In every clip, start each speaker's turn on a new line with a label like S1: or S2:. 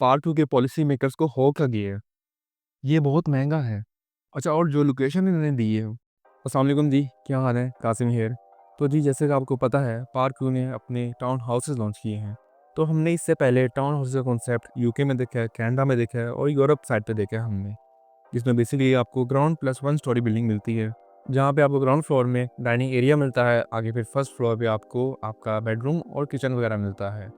S1: फालतू के policy makers को हो क्या गया है? ये बहुत महंगा है। अच्छा, और जो लोकेशन इन्होंने दी है। अस्सलाम वालेकुम जी, क्या हाल है? कासिम हेयर। तो जी, जैसे कि आपको पता है, पार्क व्यू ने अपने टाउन हाउसेस लॉन्च किए हैं। तो हमने इससे पहले टाउन हाउस का कॉन्सेप्ट यूके में देखा है, कनाडा में देखा है और यूरोप साइड पे देखा है हमने, जिसमें बेसिकली आपको ground plus one story building मिलती है, जहाँ पे आपको ग्राउंड फ्लोर में डाइनिंग एरिया मिलता है, आगे फिर फर्स्ट फ्लोर पे आपको आपका बेडरूम और किचन वगैरह मिलता है।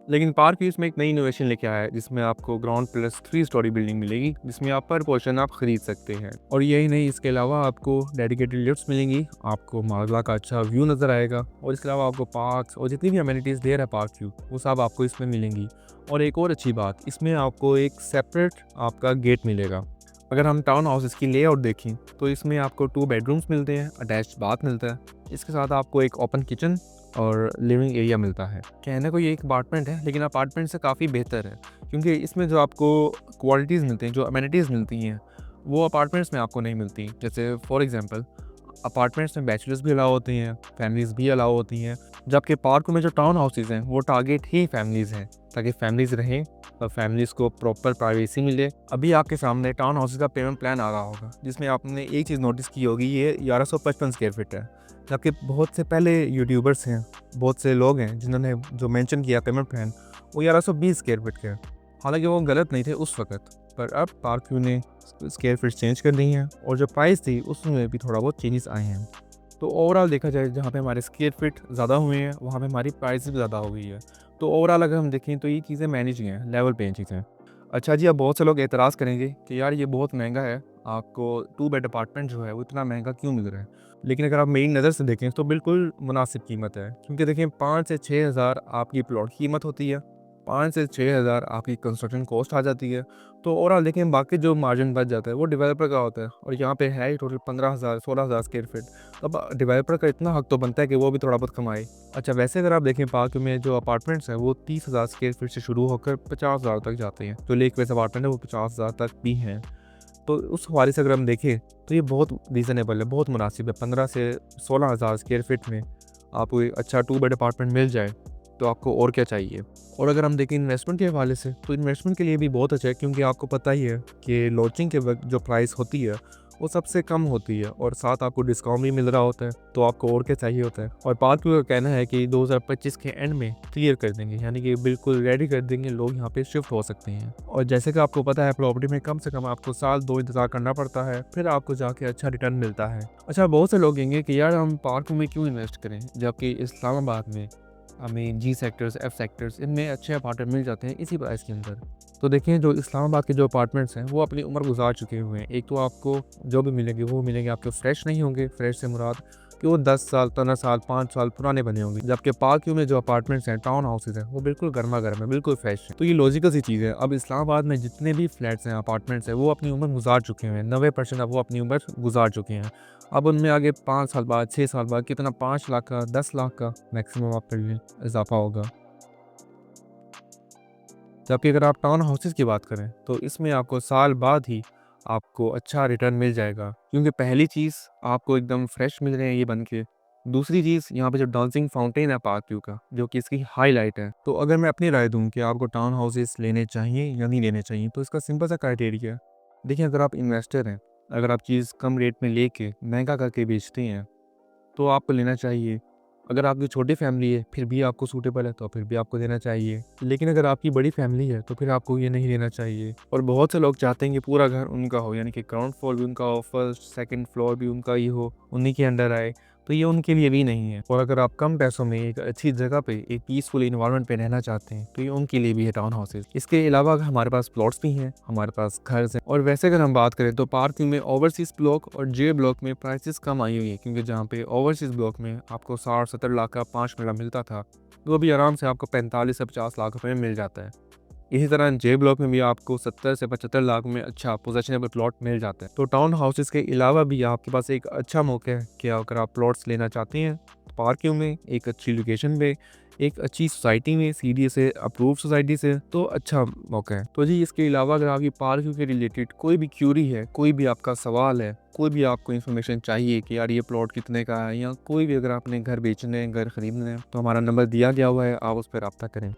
S1: लेकिन पार्क व्यू इसमें एक नई इनोवेशन लेके आया है, जिसमें आपको ground plus three story building मिलेगी, जिसमें आप पर पोर्शन आप खरीद सकते हैं। और यही नहीं, इसके अलावा आपको डेडिकेटेड लिफ्ट्स मिलेंगी, आपको मालवा का अच्छा व्यू नज़र आएगा, और इसके अलावा आपको पार्क्स और जितनी भी अमेनिटीज़ दे रहा है पार्क व्यू, वो सब आपको इसमें मिलेंगी। और एक और अच्छी बात, इसमें आपको एक सेपरेट आपका गेट मिलेगा। अगर हम टाउन हाउसेस की लेआउट देखें तो इसमें आपको 2 बेडरूम्स मिलते हैं, अटैच्ड बाथ मिलता है, इसके साथ आपको एक ओपन किचन और लिविंग एरिया मिलता है। कहने को ये एक अपार्टमेंट है, लेकिन अपार्टमेंट से काफ़ी बेहतर है, क्योंकि इसमें जो आपको क्वालिटीज़ मिलती हैं, जो अमेनिटीज़ मिलती हैं, वो अपार्टमेंट्स में आपको नहीं मिलती। जैसे फॉर एग्जांपल, अपार्टमेंट्स में बैचलर्स भी अलाउ होती हैं, फैमिलीज़ भी अलाउ होती हैं, जबकि पार्क में जो टाउन हाउसेज़ हैं वो टारगेट ही फैमिलीज़ हैं, ताकि फैमिलीज़ रहें और फैमिलीज़ को प्रॉपर प्राइवेसी मिले। अभी आपके सामने टाउन हाउसेज़ का पेमेंट प्लान आ रहा होगा, जिसमें आपने एक चीज़ नोटिस की होगी, ये 1155 स्क्वायर फीट है। जबकि बहुत से पहले यूट्यूबर्स हैं, बहुत से लोग हैं जिन्होंने जो मेंशन किया पेमेंट प्लान, वो 1120 स्क्वायर फीट के हैं। हालांकि वो गलत नहीं थे उस वक्त, पर अब पार्क व्यू ने स्क्वायर फीट चेंज कर दी हैं, और जो प्राइस थी उसमें भी थोड़ा बहुत चेंजेस आए हैं। तो ओवरऑल देखा जाए, जहाँ पे हमारे स्क्वायर फीट ज़्यादा हुए हैं, वहाँ पे हमारी प्राइस भी ज़्यादा हो गई है। तो ओवरऑल अगर हम देखें तो ये चीज़ें मैनेज हैं, लेवल पे चीज़ें। अच्छा जी, अब बहुत से लोग एतराज़ करेंगे कि यार ये बहुत महंगा है, आपको 2 बेड अपार्टमेंट जो है वो इतना महंगा क्यों मिल रहा है? लेकिन अगर आप मेरी नज़र से देखें तो बिल्कुल मुनासिब कीमत है, क्योंकि देखें 5 से 6 हज़ार आपकी प्लॉट की कीमत होती है, 5 से 6 हज़ार आपकी कंस्ट्रक्शन कॉस्ट आ जाती है। तो ओवरऑल देखें, बाकी जो मार्जिन बच जाता है वो डेवलपर का होता है, और यहाँ पे है ही टोटल 15,000 16,000 स्क्वायर फीट। अब डिवेलपर का इतना हक तो बनता है कि वो भी थोड़ा बहुत कमाए। अच्छा, वैसे अगर आप देखें, पार्क में जो अपार्टमेंट्स हैं वो 30,000 स्क्वायर फीट से शुरू होकर 50,000 तक जाते हैं। जो लेक वेस अपार्टमेंट है वो 50,000 तक भी हैं। तो उस हवाले से अगर हम देखें तो ये बहुत रीज़नेबल है, बहुत मुनासिब है। 15 से 16,000 स्क्वायर फीट में आपको एक अच्छा 2 बेड अपार्टमेंट मिल जाए तो आपको और क्या चाहिए। और अगर हम देखें इन्वेस्टमेंट के हवाले से, तो इन्वेस्टमेंट के लिए भी बहुत अच्छा है, क्योंकि आपको पता ही है कि लॉन्चिंग के वक्त जो प्राइस होती है वो सबसे कम होती है, और साथ आपको डिस्काउंट भी मिल रहा होता है, तो आपको और क्या चाहिए होता है। और पार्क व्यू का कहना है कि 2025 के एंड में क्लियर कर देंगे, यानी कि बिल्कुल रेडी कर देंगे, लोग यहाँ पे शिफ्ट हो सकते हैं। और जैसे कि आपको पता है, प्रॉपर्टी में कम से कम आपको साल 2 इंतजार करना पड़ता है, फिर आपको जाके अच्छा रिटर्न मिलता है। अच्छा, बहुत से लोग कहेंगे कि यार हम पार्क में क्यों इन्वेस्ट करें, जबकि इस्लामाबाद में हमें जी सेक्टर्स, एफ सेक्टर्स, इनमें अच्छे अपार्टमेंट मिल जाते हैं इसी प्राइस के अंदर। तो देखें, जो इस्लामाबाद के जो अपार्टमेंट्स हैं वो अपनी उम्र गुजार चुके हुए हैं। एक तो आपको जो भी मिलेंगे वो मिलेंगे, आपके फ्रेश नहीं होंगे। फ्रेश से मुराद कि वो 10 साल, 15 साल, 5 साल पुराने बने होंगे। जबकि पार्क व्यू में जो अपार्टमेंट्स हैं, टाउन हाउसेज हैं, वो बिल्कुल गर्मा गर्म है, बिल्कुल फ्रेश है। तो ये लॉजिकल सी चीज़ है। अब इस्लामाबाद में जितने भी फ्लैट्स हैं, अपार्टमेंट्स हैं, वो अपनी उम्र गुजार चुके हैं। 90% अब वो अपनी उम्र गुजार चुके हैं। अब उनमें आगे 5 साल बाद, 6 साल बाद कितना, 5 लाख का, 10 लाख का मैक्सिमम आप कर लें इजाफा होगा। जबकि अगर आप टाउन हाउसेस की बात करें तो इसमें आपको साल बाद ही आपको अच्छा रिटर्न मिल जाएगा, क्योंकि पहली चीज़ आपको एकदम फ्रेश मिल रहे हैं ये बन के। दूसरी चीज़, यहाँ पे जो डांसिंग फाउंटेन है पार्क व्यू का, जो कि इसकी हाईलाइट है। तो अगर मैं अपनी राय दूं कि आपको टाउन हाउसेस लेने चाहिए या नहीं लेने चाहिए, तो इसका सिंपल सा क्राइटेरिया है। देखिए, अगर आप इन्वेस्टर हैं, अगर आप चीज़ कम रेट में लेके महंगा करके बेचते हैं, तो आपको लेना चाहिए। अगर आपकी छोटी फैमिली है फिर भी आपको सूटेबल है, तो फिर भी आपको देना चाहिए। लेकिन अगर आपकी बड़ी फैमिली है तो फिर आपको ये नहीं लेना चाहिए। और बहुत से लोग चाहते हैं कि पूरा घर उनका हो, यानी कि ग्राउंड फ्लोर भी उनका हो, फर्स्ट सेकंड फ्लोर भी उनका ही हो, उन्हीं के अंडर आए। तो ये उनके लिए भी नहीं है। और अगर आप कम पैसों में एक अच्छी जगह पे, एक पीसफुल इन्वायरमेंट पे रहना चाहते हैं, तो ये उनके लिए भी है टाउन हाउसेज। इसके अलावा हमारे पास प्लॉट्स भी हैं, हमारे पास घर हैं। और वैसे अगर हम बात करें तो पार्क में ओवरसीज ब्लॉक और जे ब्लॉक में प्राइसेस कम आई हुई है, क्योंकि जहाँ पे ओवरसीज ब्लॉक में आपको 60-70 लाख का 5 मरला मिलता था, वो भी आराम से आपको 45 से 50 लाख रुपए में मिल जाता है। इसी तरह जे ब्लॉक में भी आपको 70 से 75 लाख में अच्छा पोजेशनेबल प्लॉट मिल जाता है। तो टाउन हाउसेस के अलावा भी आपके पास एक अच्छा मौका है कि अगर आप प्लॉट्स लेना चाहते हैं तो पार्क व्यू में, एक अच्छी लोकेशन पे, एक अच्छी सोसाइटी में, सीडीए से अप्रूव सोसाइटी से, तो अच्छा मौका है। तो जी, इसके अलावा अगर आपकी पार्क व्यू के रिलेटेड कोई भी क्यूरी है, कोई भी आपका सवाल है, कोई भी आपको इन्फॉर्मेशन चाहिए कि यार ये प्लॉट कितने का है, या कोई भी अगर आपने घर बेचने हैं, घर खरीदना है, तो हमारा नंबर दिया गया हुआ है, आप उस पर रब्ता करें।